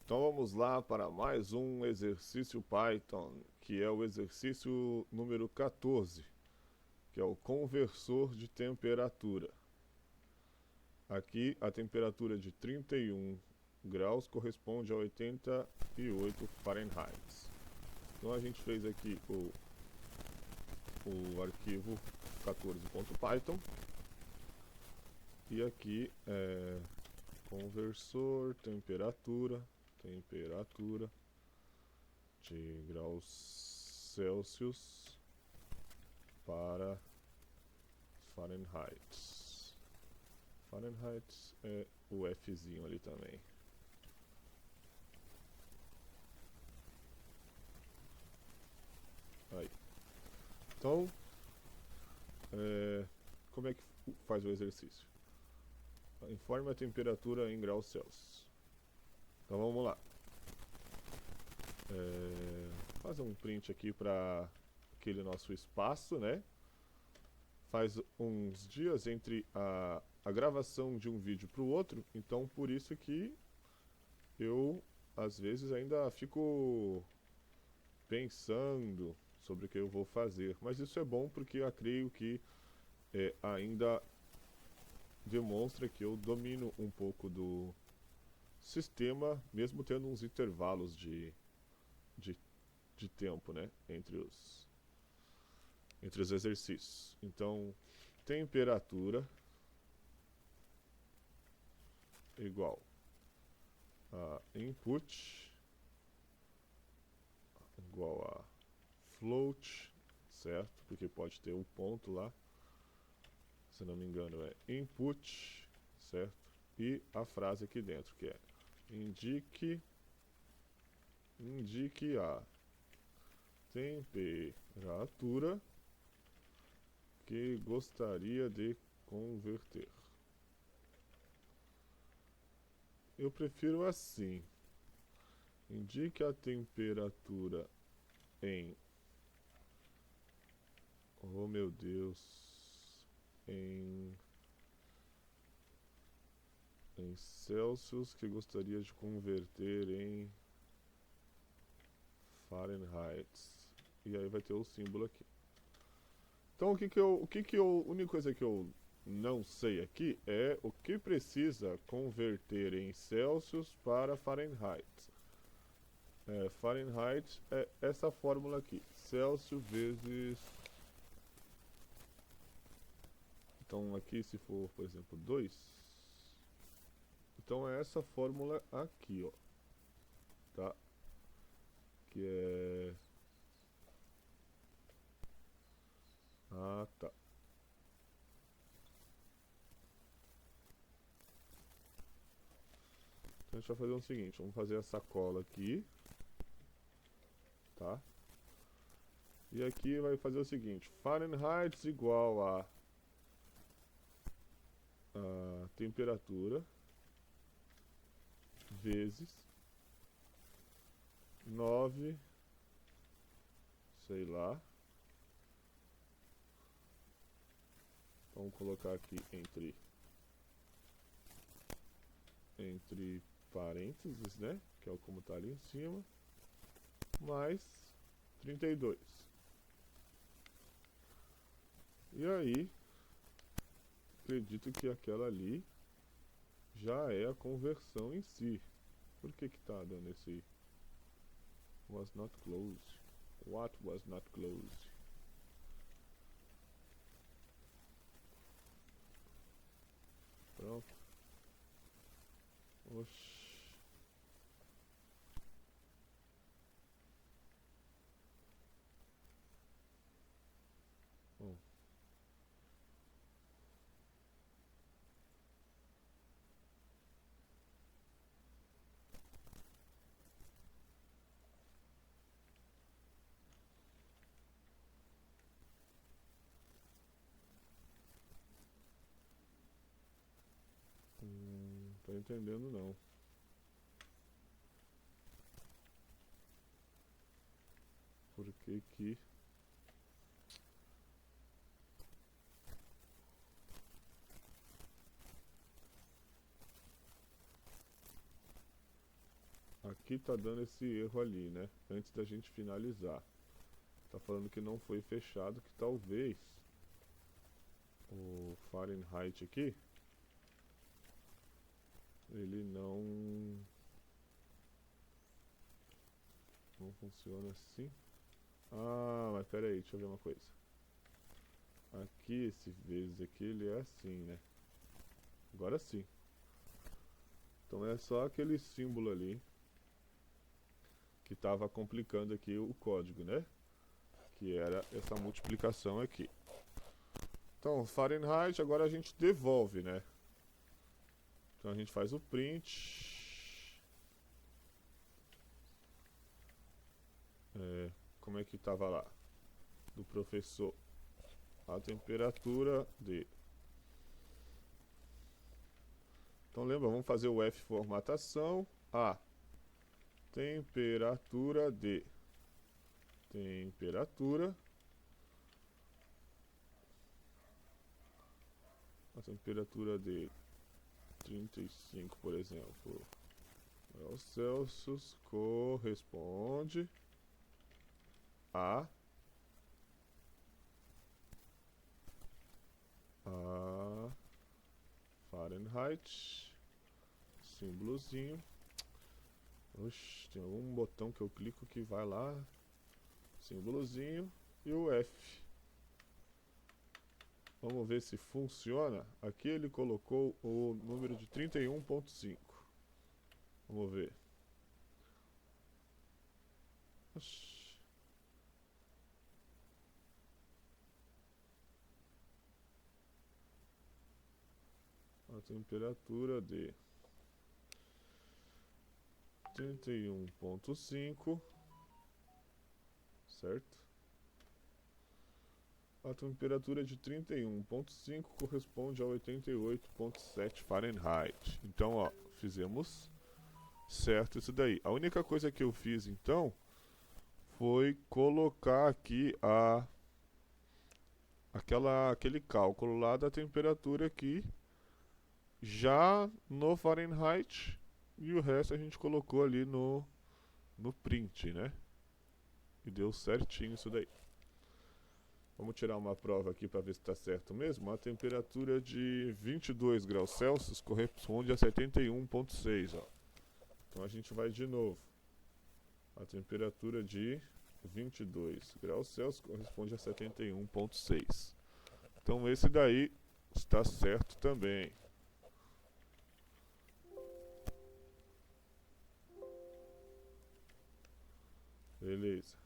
Então vamos lá para mais um exercício Python, que é o exercício número 14, que é o conversor de temperatura. Aqui a temperatura de 31 graus corresponde a 88 Fahrenheit. Então a gente fez aqui o arquivo 14.python e aqui é conversor, temperatura de graus Celsius para Fahrenheit. Fahrenheit é o Fzinho ali também. Aí. Então, como é que faz o exercício? Informe a temperatura em graus Celsius. Então vamos lá. Fazer um print aqui para aquele nosso espaço, né? Faz uns dias entre a gravação de um vídeo para o outro, então por isso que eu às vezes ainda fico pensando sobre o que eu vou fazer, mas isso é bom porque eu creio que ainda demonstra que eu domino um pouco do sistema, mesmo tendo uns intervalos de tempo, né, entre os exercícios. Então, temperatura igual a input igual a float, certo? Porque pode ter um ponto lá, se não me engano é input, certo? E a frase aqui dentro que é indique a temperatura que gostaria de converter. Eu prefiro assim. Indique a temperatura em... Oh meu Deus! Em Celsius que gostaria de converter em Fahrenheit. E aí vai ter o símbolo aqui. Então a única coisa que eu não sei aqui é o que precisa converter em Celsius para Fahrenheit. Fahrenheit é essa fórmula aqui, Celsius vezes... Então aqui se for, por exemplo, 2, então é essa fórmula aqui, ó, tá? Que é... Ah, tá. Então a gente vai fazer o seguinte, vamos fazer essa cola aqui, tá? E aqui vai fazer o seguinte, Fahrenheit igual a temperatura vezes 9, sei lá. Vamos colocar aqui entre parênteses, né? Que é o como tá ali em cima. Mais 32. E aí, acredito que aquela ali já é a conversão em si. Por que que tá dando esse was not closed? What was not closed? Pronto. Oxi. Bom. Tô entendendo não. Por que que... aqui tá dando esse erro ali, né? Antes da gente finalizar. Tá falando que não foi fechado, que talvez o Fahrenheit aqui ele não funciona assim. Ah, mas pera aí, deixa eu ver uma coisa. Aqui, esse vezes aqui, ele é assim, né? Agora sim. Então é só aquele símbolo ali que estava complicando aqui o código, né? Que era essa multiplicação aqui. Então, Fahrenheit, agora a gente devolve, né? Então a gente faz o print. Como é que estava lá? Do professor. A temperatura de. Então lembra, vamos fazer o F formatação. A temperatura de. Temperatura. A temperatura de 35, por exemplo, graus Celsius corresponde a Fahrenheit, símbolozinho. Oxe, tem algum botão que eu clico que vai lá, símbolozinho, e o F. Vamos ver se funciona. Aqui ele colocou o número de 31.5. Vamos ver. Oxi. A temperatura de 31.5, certo? A temperatura de 31.5 corresponde a 88.7 Fahrenheit. Então, ó, fizemos certo isso daí. A única coisa que eu fiz, então, foi colocar aqui aquele cálculo lá da temperatura aqui, já no Fahrenheit, e o resto a gente colocou ali no print, né? E deu certinho isso daí. Vamos tirar uma prova aqui para ver se está certo mesmo. A temperatura de 22 graus Celsius corresponde a 71.6. Então a gente vai de novo. A temperatura de 22 graus Celsius corresponde a 71.6. Então esse daí está certo também. Beleza.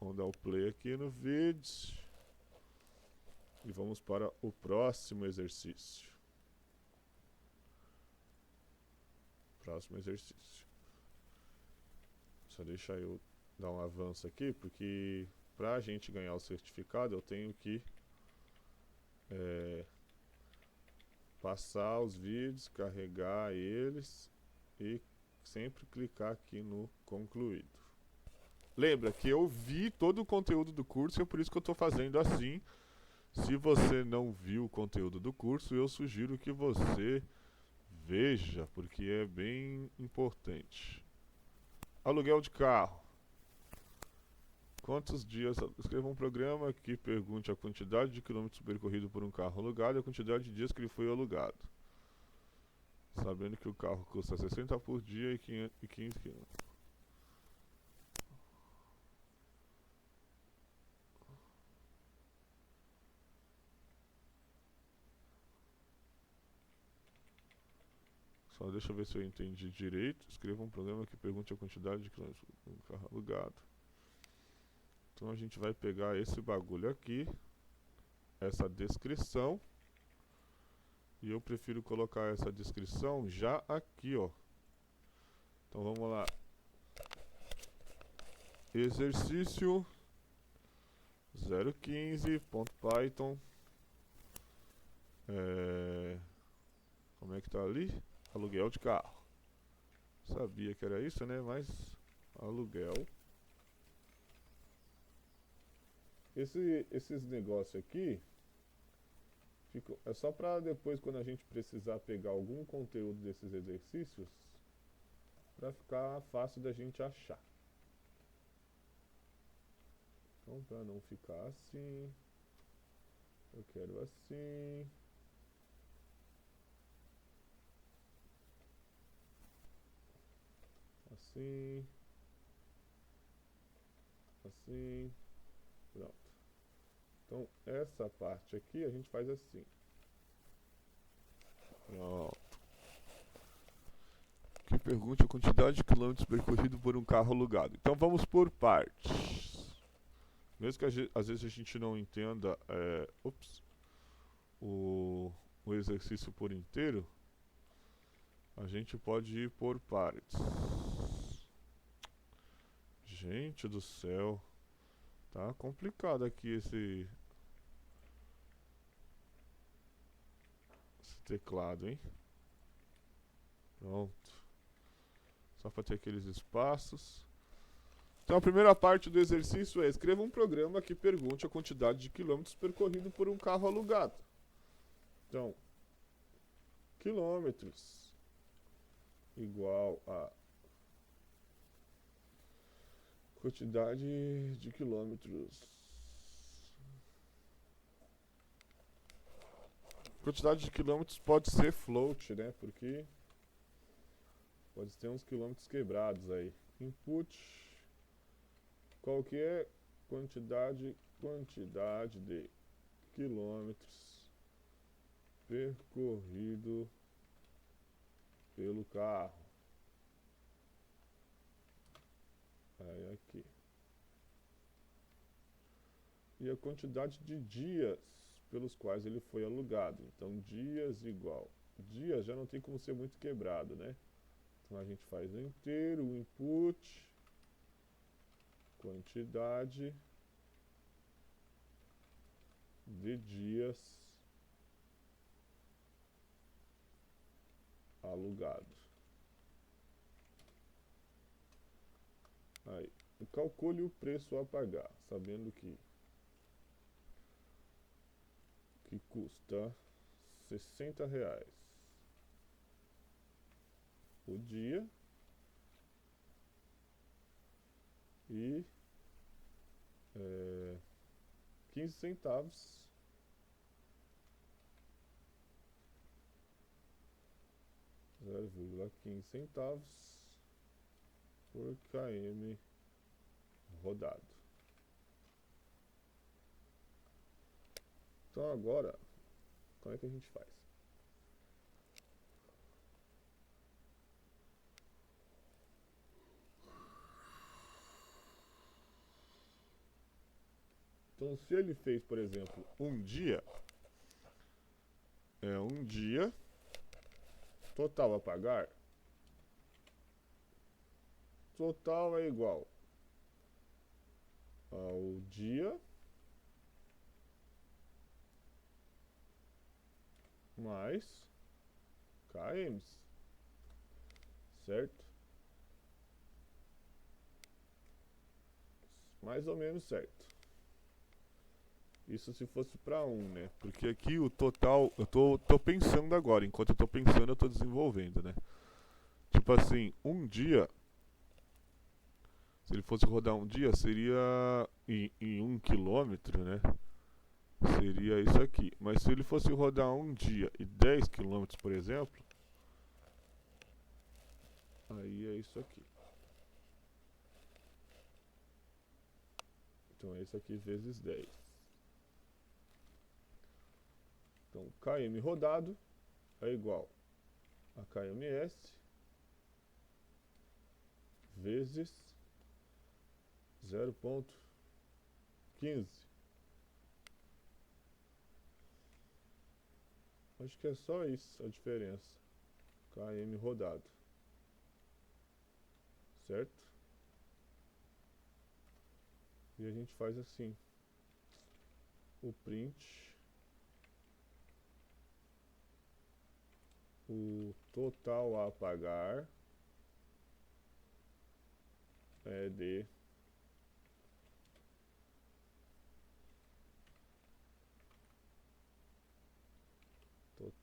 Vamos dar o play aqui no vídeo. E vamos para o próximo exercício. Próximo exercício. Só deixa eu dar um avanço aqui, porque para a gente ganhar o certificado eu tenho que passar os vídeos, carregar eles e sempre clicar aqui no concluído. Lembra que eu vi todo o conteúdo do curso e é por isso que eu estou fazendo assim. Se você não viu o conteúdo do curso, eu sugiro que você veja, porque é bem importante. Aluguel de carro. Quantos dias? Escreva um programa que pergunte a quantidade de quilômetros percorrido por um carro alugado e a quantidade de dias que ele foi alugado. Sabendo que o carro custa 60 por dia e 15 quilômetros. Só deixa eu ver se eu entendi direito. Escreva um programa que pergunte a quantidade de quilômetros por um carro alugado. Então a gente vai pegar esse bagulho aqui, essa descrição, e eu prefiro colocar essa descrição já aqui, ó. Então vamos lá. Exercício 015.python. Como é que tá ali? Aluguel de carro. Sabia que era isso, né? Mas aluguel. Esses negócios aqui É só para depois, quando a gente precisar pegar algum conteúdo desses exercícios, para ficar fácil da gente achar. Então, para não ficar assim, eu quero assim. Assim. Assim. Pronto. Então, essa parte aqui a gente faz assim. Pronto. Que pergunte a quantidade de quilômetros percorrido por um carro alugado. Então, vamos por partes. Mesmo que às vezes a gente não entenda o exercício por inteiro, a gente pode ir por partes. Gente do céu, tá complicado aqui esse teclado, hein? Pronto. Só para ter aqueles espaços. Então a primeira parte do exercício é: escreva um programa que pergunte a quantidade de quilômetros percorrido por um carro alugado. Então, quilômetros igual a quantidade de quilômetros. Quantidade de quilômetros pode ser float, né? Porque pode ter uns quilômetros quebrados aí. Input, qual que é quantidade de quilômetros percorrido pelo carro. Aí aqui. E a quantidade de dias pelos quais ele foi alugado. Então, dias igual. Dias já não tem como ser muito quebrado, né? Então, a gente faz o inteiro, o input, quantidade de dias alugado. Aí, calcule o preço a pagar, sabendo que custa R$ 60 o dia e 15 centavos 0,15 centavos por km rodado. Então agora, como é que a gente faz? Então, se ele fez, por exemplo, um dia total a pagar, total é igual ao dia mais km, certo? Mais ou menos certo. Isso se fosse para né? Porque aqui o total, eu tô pensando agora, enquanto eu tô pensando eu tô desenvolvendo, né? Tipo assim, um dia, se ele fosse rodar um dia, seria em 1 quilômetro, né? Seria isso aqui. Mas se ele fosse rodar um dia e 10 quilômetros, por exemplo, aí é isso aqui. Então é isso aqui vezes 10. Então km rodado é igual a kms vezes 0,15. Acho que é só isso a diferença. km rodado. Certo? E a gente faz assim. O print. O total a pagar é de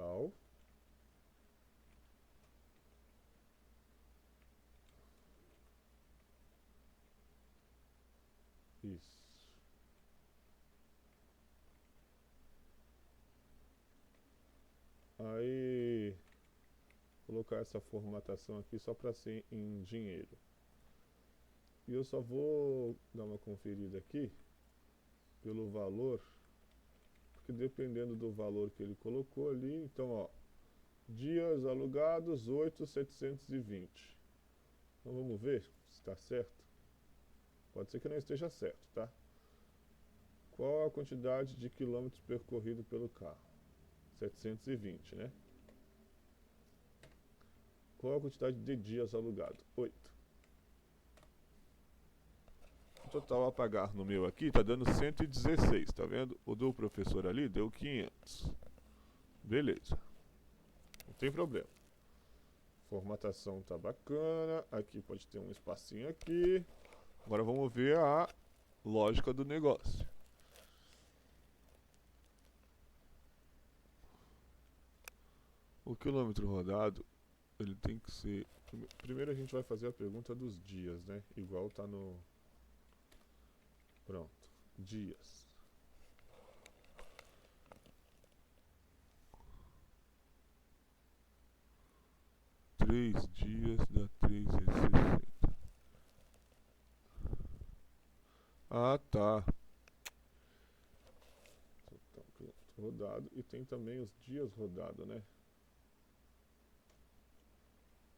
total. Isso. Aí, colocar essa formatação aqui só para ser em dinheiro. E eu só vou dar uma conferida aqui pelo valor, porque dependendo do valor que ele colocou ali, então ó, dias alugados 8.720. Então vamos ver se está certo. Pode ser que não esteja certo, tá? Qual a quantidade de quilômetros percorrido pelo carro? 720, né? Qual a quantidade de dias alugado? 8. O total a pagar no meu aqui tá dando 116, tá vendo? O do professor ali deu 500. Beleza. Não tem problema. Formatação tá bacana. Aqui pode ter um espacinho aqui. Agora vamos ver a lógica do negócio. O quilômetro rodado, ele tem que ser... Primeiro a gente vai fazer a pergunta dos dias, né? Igual tá no... Pronto. Dias. Três dias dá 3,60. Ah, tá. Então, quilômetro rodado. E tem também os dias rodado, né?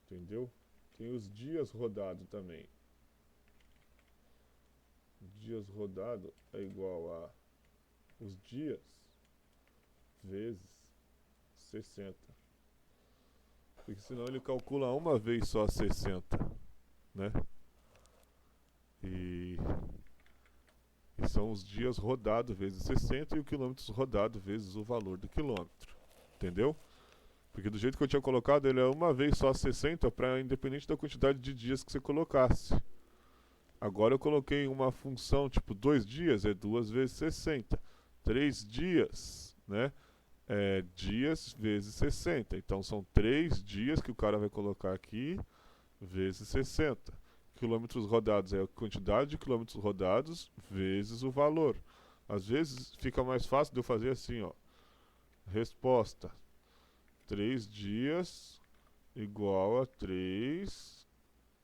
Entendeu? Tem os dias rodado também. Dias rodado é igual a os dias vezes 60. Porque senão ele calcula uma vez só 60, né? E são os dias rodados vezes 60 e o quilômetros rodado vezes o valor do quilômetro. Entendeu? Porque do jeito que eu tinha colocado, ele é uma vez só 60, para independente da quantidade de dias que você colocasse. Agora eu coloquei uma função tipo 2 dias, é 2 vezes 60. 3 dias, né? É dias vezes 60. Então são 3 dias que o cara vai colocar aqui vezes 60. Quilômetros rodados é a quantidade de quilômetros rodados vezes o valor. Às vezes fica mais fácil de eu fazer assim, ó. Resposta: 3 dias igual a 3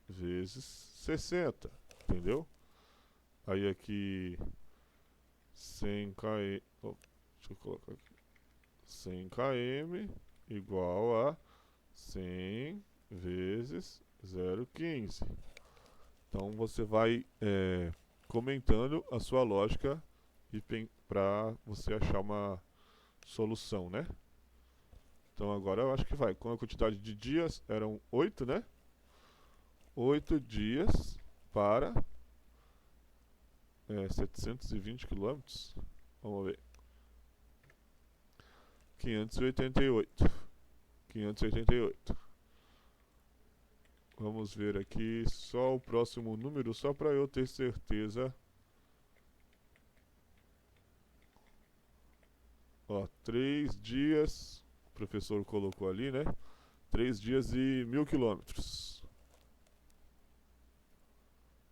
vezes 60, entendeu? Aí aqui 100 km, oh, deixa eu colocar aqui, 100 km igual a 100 vezes 0,15. Então você vai comentando a sua lógica para você achar uma solução, né? Então agora eu acho que vai. Com a quantidade de dias, eram 8, né? 8 dias para 720 quilômetros. Vamos ver. 588. 588. Vamos ver aqui só o próximo número, só para eu ter certeza. Ó, 3 dias, o professor colocou ali, né? 3 dias e 1.000 quilômetros.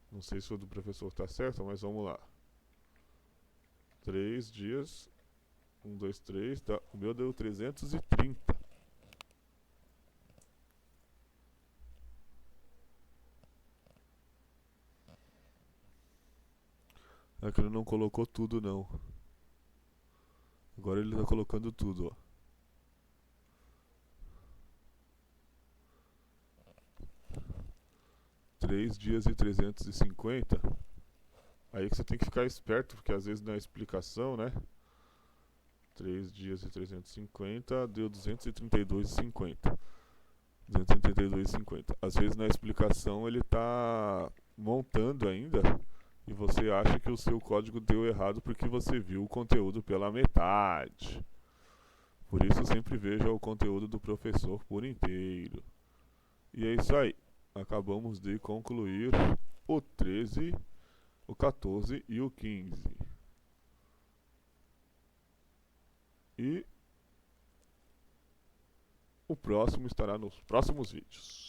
Não sei se o do professor tá certo, mas vamos lá. 3 dias, 1, 2, 3, tá? O meu deu 330. É que ele não colocou tudo, não. Agora ele tá colocando tudo, ó. Três dias e 350. Aí que você tem que ficar esperto, porque às vezes na explicação, né? 3 dias e 350 deu 232,50. 232,50. Às vezes na explicação ele tá montando ainda e você acha que o seu código deu errado porque você viu o conteúdo pela metade. Por isso sempre veja o conteúdo do professor por inteiro. E é isso aí. Acabamos de concluir o 13, o 14 e o 15. E O próximo estará nos próximos vídeos.